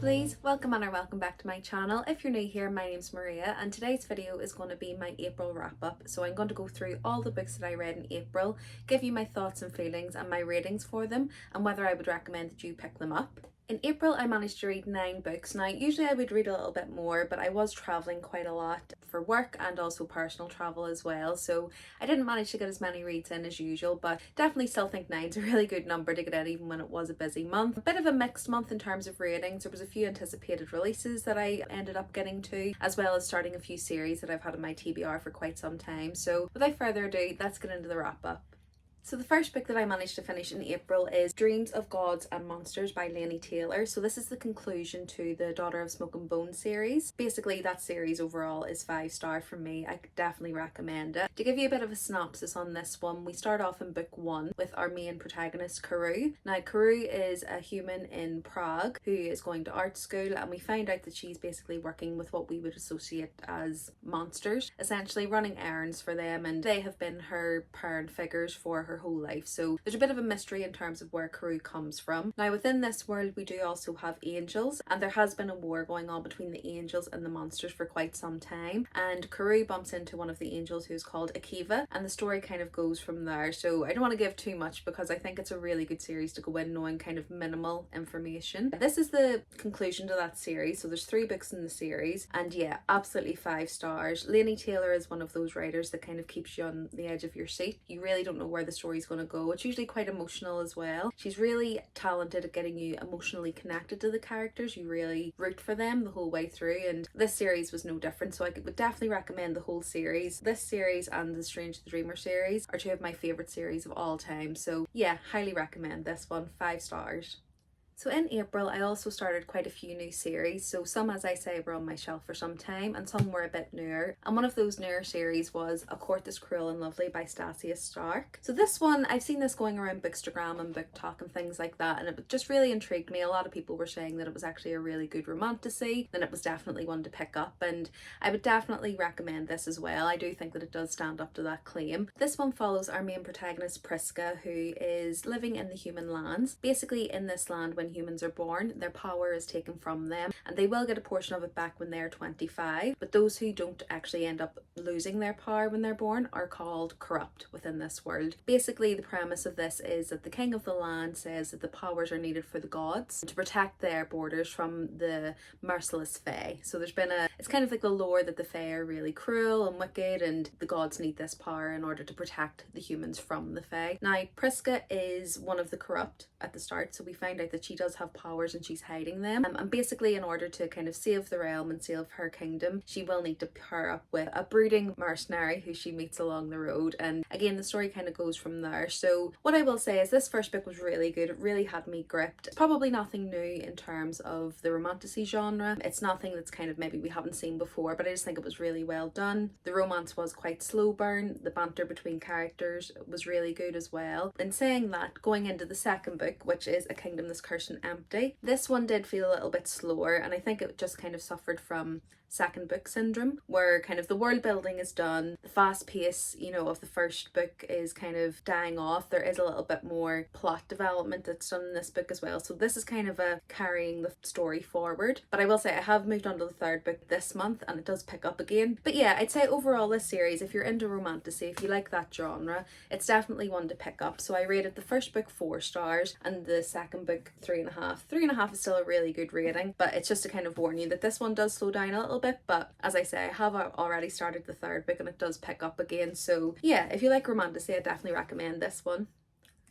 lovelies, welcome or welcome back to my channel. If you're new here, my name's Maria and today's video is going to be my April wrap up. So I'm going to go through all the books that I read in April, give you my thoughts and feelings and my ratings for them and whether I would recommend that you pick them up. In April, I managed to read 9 books. Now, usually I would read a little bit more, but I was travelling quite a lot for work and also personal travel as well. So I didn't manage to get as many reads in as usual, but definitely still think 9's a really good number to get in even when it was a busy month. A bit of a mixed month in terms of ratings. There was a few anticipated releases that I ended up getting to, as well as starting a few series that I've had in my TBR for quite some time. So without further ado, let's get into the wrap up. So the first book that I managed to finish in April is Dreams of Gods and Monsters by Laini Taylor. So this is the conclusion to the Daughter of Smoke and Bone series. Basically that series overall is 5-star for me. I could definitely recommend it. To give you a bit of a synopsis on this one, we start off in book 1 with our main protagonist Karou. Now Karou is a human in Prague who is going to art school, and we find out that she's basically working with what we would associate as monsters, essentially running errands for them, and they have been her parent figures for her whole life. So there's a bit of a mystery in terms of where Karou comes from. Now within this world we do also have angels, and there has been a war going on between the angels and the monsters for quite some time, and Karou bumps into one of the angels who's called Akiva, and the story kind of goes from there. So I don't want to give too much because I think it's a really good series to go in knowing kind of minimal information. This is the conclusion to that series, so there's 3 books in the series, and yeah, absolutely 5 stars. Laini Taylor is one of those writers that kind of keeps you on the edge of your seat. You really don't know where the story's going to go. It's usually quite emotional as well. She's really talented at getting you emotionally connected to the characters. You really root for them the whole way through, and this series was no different, so I would definitely recommend the whole series. This series and the Strange the Dreamer series are 2 of my favourite series of all time, so yeah, highly recommend this one. 5 stars. So in April, I also started quite a few new series. So some, as I say, were on my shelf for some time and some were a bit newer. And one of those newer series was A Court is Cruel and Lovely by Stasia Stark. So this one, I've seen this going around Bookstagram and BookTok and things like that, and it just really intrigued me. A lot of people were saying that it was actually a really good romantasy, and it was definitely one to pick up, and I would definitely recommend this as well. I do think that it does stand up to that claim. This one follows our main protagonist Priska, who is living in the human lands. Basically in this land, when humans are born, their power is taken from them, and they will get a portion of it back when they're 25, but those who don't actually end up losing their power when they're born are called corrupt within this world. Basically the premise of this is that the king of the land says that the powers are needed for the gods to protect their borders from the merciless Fae. So there's been it's kind of like the lore that the Fae are really cruel and wicked, and the gods need this power in order to protect the humans from the Fae. Now Priska is one of the corrupt at the start, so we find out that she does have powers and she's hiding them, and basically in order to kind of save the realm and save her kingdom, she will need to pair up with a brooding mercenary who she meets along the road, and again the story kind of goes from there. So what I will say is this first book was really good. It really had me gripped. Probably nothing new in terms of the romantasy genre. It's nothing that's kind of maybe we haven't seen before, but I just think it was really well done. The romance was quite slow burn. The banter between characters was really good as well. In saying that, going into the second book, which is A Kingdom That's Cursed and Empty, this one did feel a little bit slower, and I think it just kind of suffered from second book syndrome, where kind of the world building is done, the fast pace, you know, of the first book is kind of dying off. There is a little bit more plot development that's done in this book as well, so this is kind of a carrying the story forward. But I will say I have moved on to the third book this month and it does pick up again. But yeah, I'd say overall this series, if you're into romantasy, if you like that genre, it's definitely one to pick up. So I rated the first book 4 stars and the second book 3.5. 3.5 is still a really good rating, but it's just to kind of warn you that this one does slow down a little bit. But as I say, I have already started the third book and it does pick up again. So yeah, if you like romantasy, I definitely recommend this one.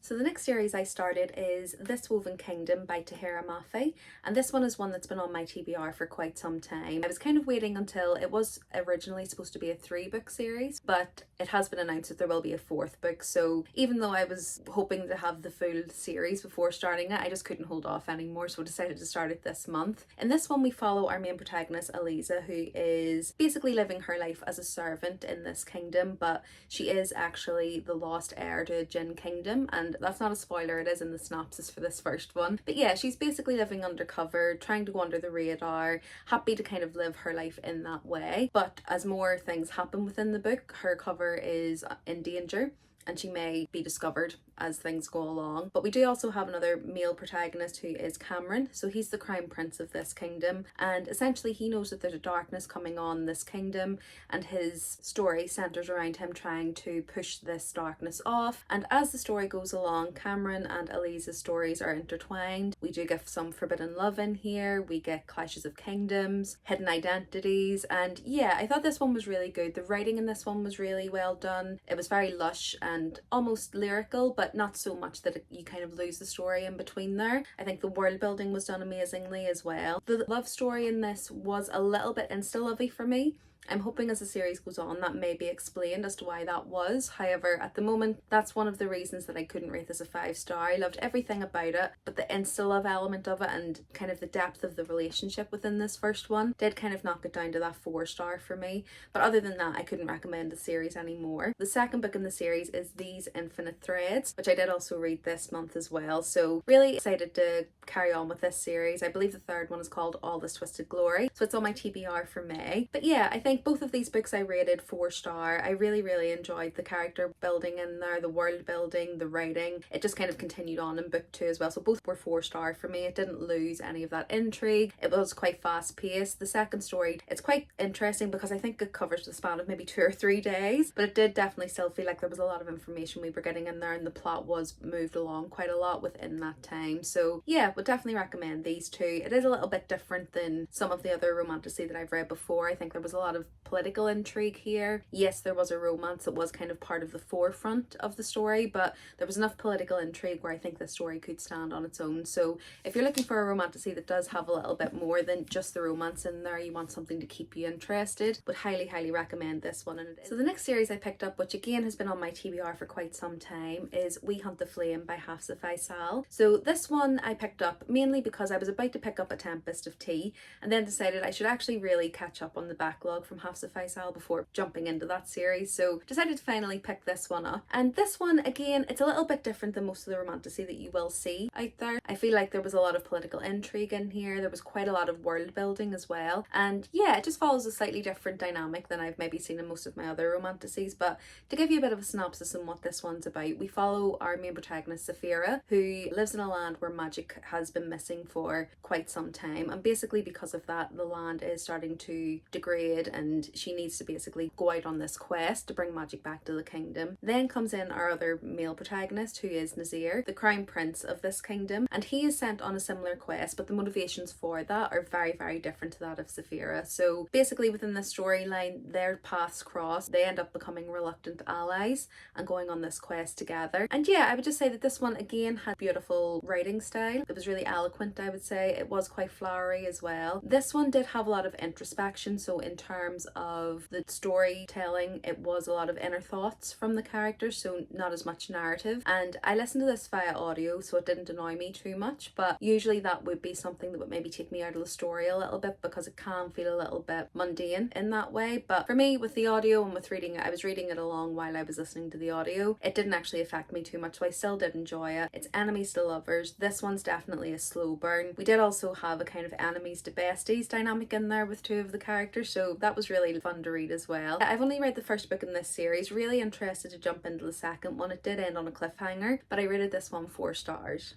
So the next series I started is This Woven Kingdom by Tahereh Mafi, and this one is one that's been on my TBR for quite some time. I was kind of waiting until it was originally supposed to be a 3-book series, but it has been announced that there will be a 4th book, so even though I was hoping to have the full series before starting it, I just couldn't hold off anymore, so I decided to start it this month. In this one we follow our main protagonist Eliza, who is basically living her life as a servant in this kingdom, but she is actually the lost heir to Jin Kingdom, and that's not a spoiler, it is in the synopsis for this first one. But yeah, she's basically living undercover, trying to go under the radar, happy to kind of live her life in that way. But as more things happen within the book, her cover is in danger and she may be discovered as things go along. But we do also have another male protagonist who is Cameron. So he's the crown prince of this kingdom, and essentially he knows that there's a darkness coming on this kingdom, and his story centers around him trying to push this darkness off. And as the story goes along, Cameron and Elise's stories are intertwined. We do get some forbidden love in here, we get clashes of kingdoms, hidden identities, and yeah, I thought this one was really good. The writing in this one was really well done. It was very lush and almost lyrical, but not so much that you kind of lose the story in between there. I think the world building was done amazingly as well. The love story in this was a little bit insta-lovey for me. I'm hoping as the series goes on that may be explained as to why that was. However, at the moment, that's one of the reasons that I couldn't rate this a 5-star. I loved everything about it, but the insta-love element of it and kind of the depth of the relationship within this first one did kind of knock it down to that 4-star for me. But other than that, I couldn't recommend the series anymore. The second book in the series is These Infinite Threads, which I did also read this month as well. So really excited to carry on with this series. I believe the third one is called All This Twisted Glory. So it's on my TBR for May. But yeah, I think both of these books I rated 4-star. I really enjoyed the character building in there, the world building, the writing. It just kind of continued on in book 2 as well. So both were 4-star for me. It didn't lose any of that intrigue. It was quite fast paced. The second story, it's quite interesting because I think it covers the span of maybe 2 or 3 days, but it did definitely still feel like there was a lot of information we were getting in there, and the plot was moved along quite a lot within that time. So yeah, would definitely recommend these two. It is a little bit different than some of the other romantasy that I've read before. I think there was a lot of political intrigue here. Yes, there was a romance that was kind of part of the forefront of the story, but there was enough political intrigue where I think the story could stand on its own. So if you're looking for a romantasy that does have a little bit more than just the romance in there, you want something to keep you interested, would highly recommend this one. So the next series I picked up, which again has been on my TBR for quite some time, is We Hunt the Flame by Hafsa Faisal. So this one I picked up mainly because I was about to pick up A Tempest of Tea, and then decided I should actually really catch up on the backlog from Hafsa Faisal before jumping into that series. So decided to finally pick this one up. And this one, again, it's a little bit different than most of the romantasy that you will see out there. I feel like there was a lot of political intrigue in here. There was quite a lot of world building as well. And yeah, it just follows a slightly different dynamic than I've maybe seen in most of my other romantasies. But to give you a bit of a synopsis on what this one's about, we follow our main protagonist, Saphira, who lives in a land where magic has been missing for quite some time. And basically because of that, the land is starting to degrade, and she needs to basically go out on this quest to bring magic back to the kingdom. Then comes in our other male protagonist, who is Nazir, the crown prince of this kingdom, and he is sent on a similar quest, but the motivations for that are very different to that of Saphira. So basically within this storyline, their paths cross, they end up becoming reluctant allies and going on this quest together. And yeah, I would just say that this one again had beautiful writing style. It was really eloquent, I would say. It was quite flowery as well. This one did have a lot of introspection, so in terms of the storytelling, it was a lot of inner thoughts from the characters, so not as much narrative. And I listened to this via audio, so it didn't annoy me too much, but usually that would be something that would maybe take me out of the story a little bit, because it can feel a little bit mundane in that way. But for me, with the audio and with reading it, I was reading it along while I was listening to the audio. It didn't actually affect me too much, so I still did enjoy it. It's enemies to lovers. This one's definitely a slow burn. We did also have a kind of enemies to besties dynamic in there with 2 of the characters, so that was really fun to read as well. I've only read the first book in this series, really interested to jump into the second one. It did end on a cliffhanger, but I rated this one 4 stars.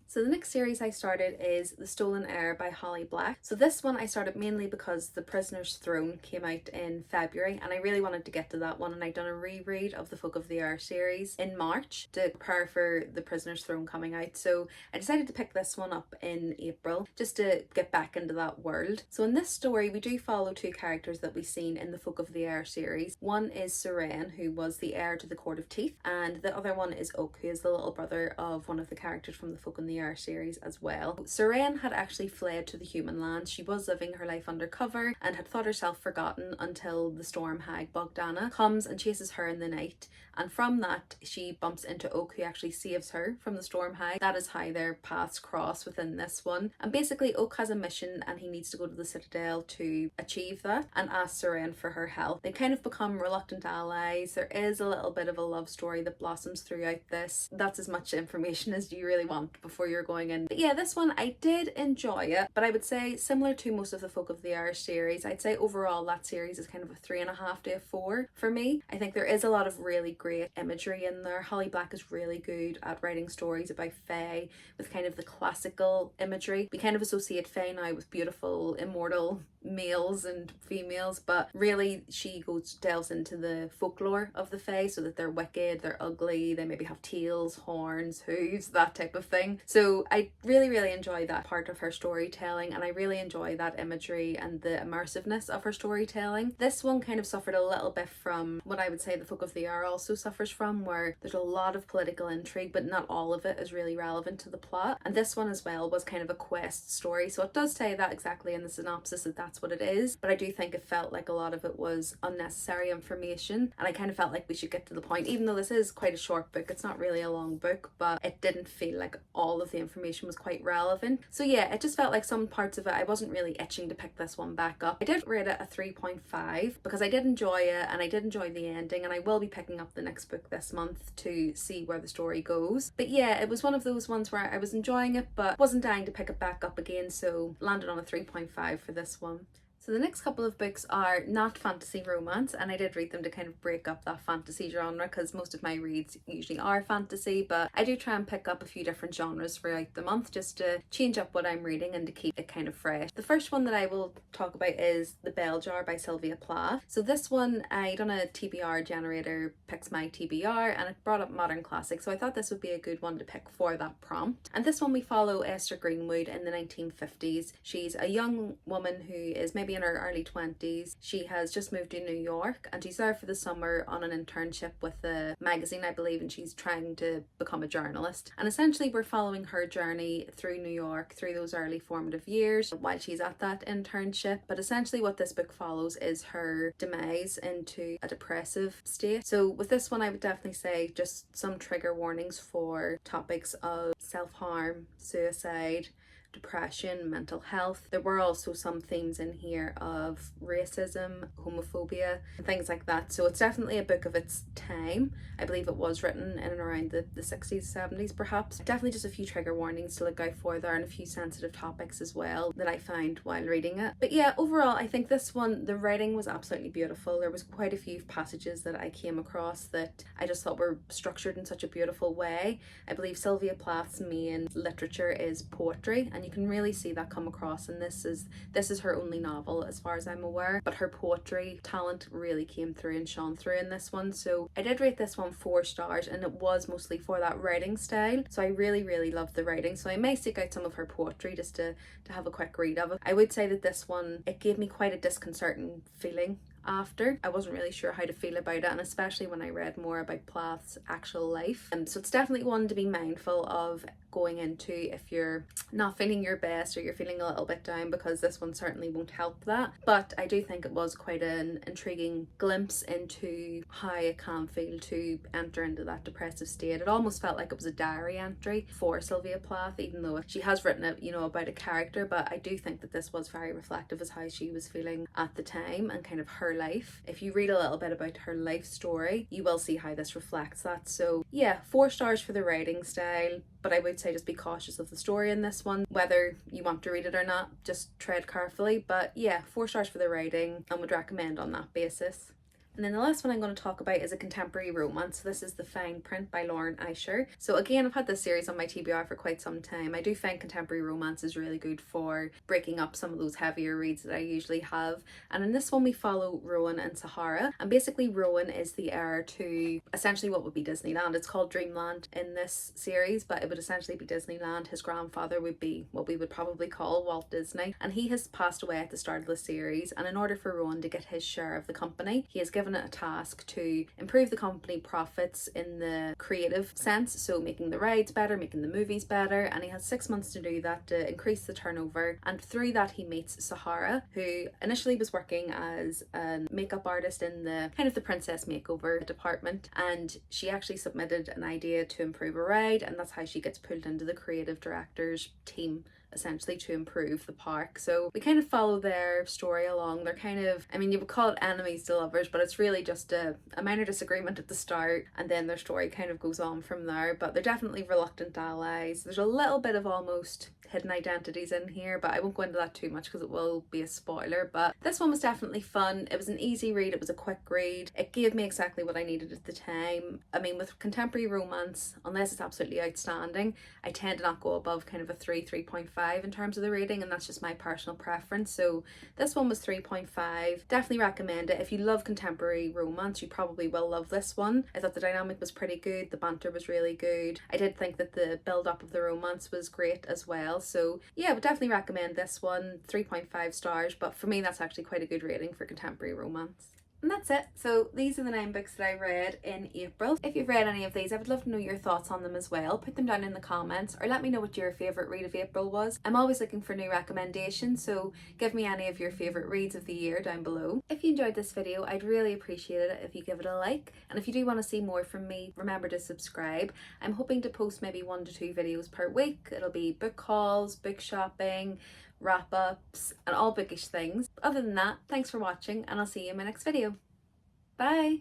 So the next series I started is The Stolen Heir by Holly Black. So this one I started mainly because The Prisoner's Throne came out in February, and I really wanted to get to that one, and I'd done a reread of the Folk of the Air series in March to prepare for The Prisoner's Throne coming out. So I decided to pick this one up in April just to get back into that world. So in this story we do follow 2 characters that we've seen in the Folk of the Air series. One is Seren, who was the heir to the Court of Teeth, and the other one is Oak, who is the little brother of one of the characters from the Folk in the Air series as well. Seren had actually fled to the human lands. She was living her life undercover and had thought herself forgotten until the storm hag Bogdana comes and chases her in the night, and from that she bumps into Oak, who actually saves her from the storm hag. That is how their paths cross within this one. And basically Oak has a mission and he needs to go to the Citadel to achieve that and ask Seren for her help. They kind of become reluctant allies. There is a little bit of a love story that blossoms throughout this. That's as much information as you really want before before you're going in. But yeah, this one I did enjoy it, but I would say similar to most of the Folk of the Irish series, I'd say overall that series is kind of a 3.5 to a 4 for me. I think there is a lot of really great imagery in there. Holly Black is really good at writing stories about fae with kind of the classical imagery. We kind of associate fae now with beautiful, immortal males and females, but really she delves into the folklore of the fae, so that they're wicked, they're ugly, they maybe have tails, horns, hooves, that type of thing. So I really enjoy that part of her storytelling, and I really enjoy that imagery and the immersiveness of her storytelling. This one kind of suffered a little bit from what I would say the Folk of the Air also suffers from, where there's a lot of political intrigue, but not all of it is really relevant to the plot. And this one as well was kind of a quest story, so it does say that exactly in the synopsis that that's what it is, but I do think it felt like a lot of it was unnecessary information, and I kind of felt like we should get to the point. Even though this is quite a short book, it's not really a long book, but it didn't feel like all of the information was quite relevant. So yeah, it just felt like some parts of it I wasn't really itching to pick this one back up. I did rate it a 3.5 because I did enjoy it, and I did enjoy the ending, and I will be picking up the next book this month to see where the story goes. But yeah, it was one of those ones where I was enjoying it but wasn't dying to pick it back up again, so landed on a 3.5 for this one. So the next couple of books are not fantasy romance, and I did read them to kind of break up that fantasy genre because most of my reads usually are fantasy, but I do try and pick up a few different genres throughout the month just to change up what I'm reading and to keep it kind of fresh. The first one that I will talk about is The Bell Jar by Sylvia Plath. So this one, I done a TBR generator, picks my TBR, and it brought up modern classics, so I thought this would be a good one to pick for that prompt. And this one we follow Esther Greenwood in the 1950s. She's a young woman who is maybe in her early 20s. She has just moved to New York, and she's there for the summer on an internship with a magazine, I believe, and she's trying to become a journalist. And essentially we're following her journey through New York, through those early formative years while she's at that internship. But essentially what this book follows is her demise into a depressive state. So with this one I would definitely say just some trigger warnings for topics of self-harm, suicide, depression, mental health. There were also some themes in here of racism, homophobia, and things like that. So it's definitely a book of its time. I believe it was written in and around the 60s, 70s perhaps. Definitely just a few trigger warnings to look out for there, and a few sensitive topics as well that I found while reading it. But yeah, overall I think this one, the writing was absolutely beautiful. There was quite a few passages that I came across that I just thought were structured in such a beautiful way. I believe Sylvia Plath's main literature is poetry, and you can really see that come across, and this is her only novel as far as I'm aware, but her poetry talent really came through and shone through in this one. So I did rate this one 4 stars, and it was mostly for that writing style, so I really loved the writing. So I may seek out some of her poetry just to have a quick read of it. I would say that this one, it gave me quite a disconcerting feeling after. I wasn't really sure how to feel about it, and especially when I read more about Plath's actual life. So it's definitely one to be mindful of going into if you're not feeling your best or you're feeling a little bit down, because this one certainly won't help that. But I do think it was quite an intriguing glimpse into how it can feel to enter into that depressive state. It almost felt like it was a diary entry for Sylvia Plath, even though she has written it, about a character, but I do think that this was very reflective as how she was feeling at the time and kind of her life. If you read a little bit about her life story, you will see how this reflects that. So yeah, 4 stars for the writing style, but I would say just be cautious of the story in this one. Whether you want to read it or not, just tread carefully. But yeah, 4 stars for the writing, and would recommend on that basis. And then the last one I'm going to talk about is a contemporary romance. So this is The Fine Print by Lauren Aisher. So again, I've had this series on my TBR for quite some time. I do find contemporary romance is really good for breaking up some of those heavier reads that I usually have. And in this one we follow Rowan and Sahara. And basically Rowan is the heir to essentially what would be Disneyland. It's called Dreamland in this series, but it would essentially be Disneyland. His grandfather would be what we would probably call Walt Disney. And he has passed away at the start of the series. And in order for Rowan to get his share of the company, he has given it a task to improve the company profits in the creative sense, so making the rides better, making the movies better, and he has 6 months to do that to increase the turnover. And through that he meets Sahara, who initially was working as a makeup artist in the kind of the princess makeover department, and she actually submitted an idea to improve a ride, and that's how she gets pulled into the creative director's team essentially to improve the park. So we kind of follow their story along. They're kind of, I mean, you would call it enemies to lovers, but it's really just a minor disagreement at the start, and then their story kind of goes on from there. But they're definitely reluctant allies. There's a little bit of almost hidden identities in here, but I won't go into that too much because it will be a spoiler. But this one was definitely fun. It was an easy read, it was a quick read, it gave me exactly what I needed at the time. I mean, with contemporary romance, unless it's absolutely outstanding, I tend to not go above kind of a 3.5 in terms of the rating, and that's just my personal preference. So this one was 3.5. Definitely recommend it. If you love contemporary romance, you probably will love this one. I thought the dynamic was pretty good, the banter was really good. I did think that the build up of the romance was great as well. So yeah, I would definitely recommend this one. 3.5 stars, but for me that's actually quite a good rating for contemporary romance. And that's it. So these are the 9 books that I read in April. If you've read any of these, I would love to know your thoughts on them as well. Put them down in the comments, or let me know what your favourite read of April was. I'm always looking for new recommendations, so give me any of your favourite reads of the year down below. If you enjoyed this video, I'd really appreciate it if you give it a like. And if you do want to see more from me, remember to subscribe. I'm hoping to post maybe 1 to 2 videos per week. It'll be book hauls, book shopping, wrap-ups, and all bookish things. Other than that, thanks for watching, and I'll see you in my next video. Bye!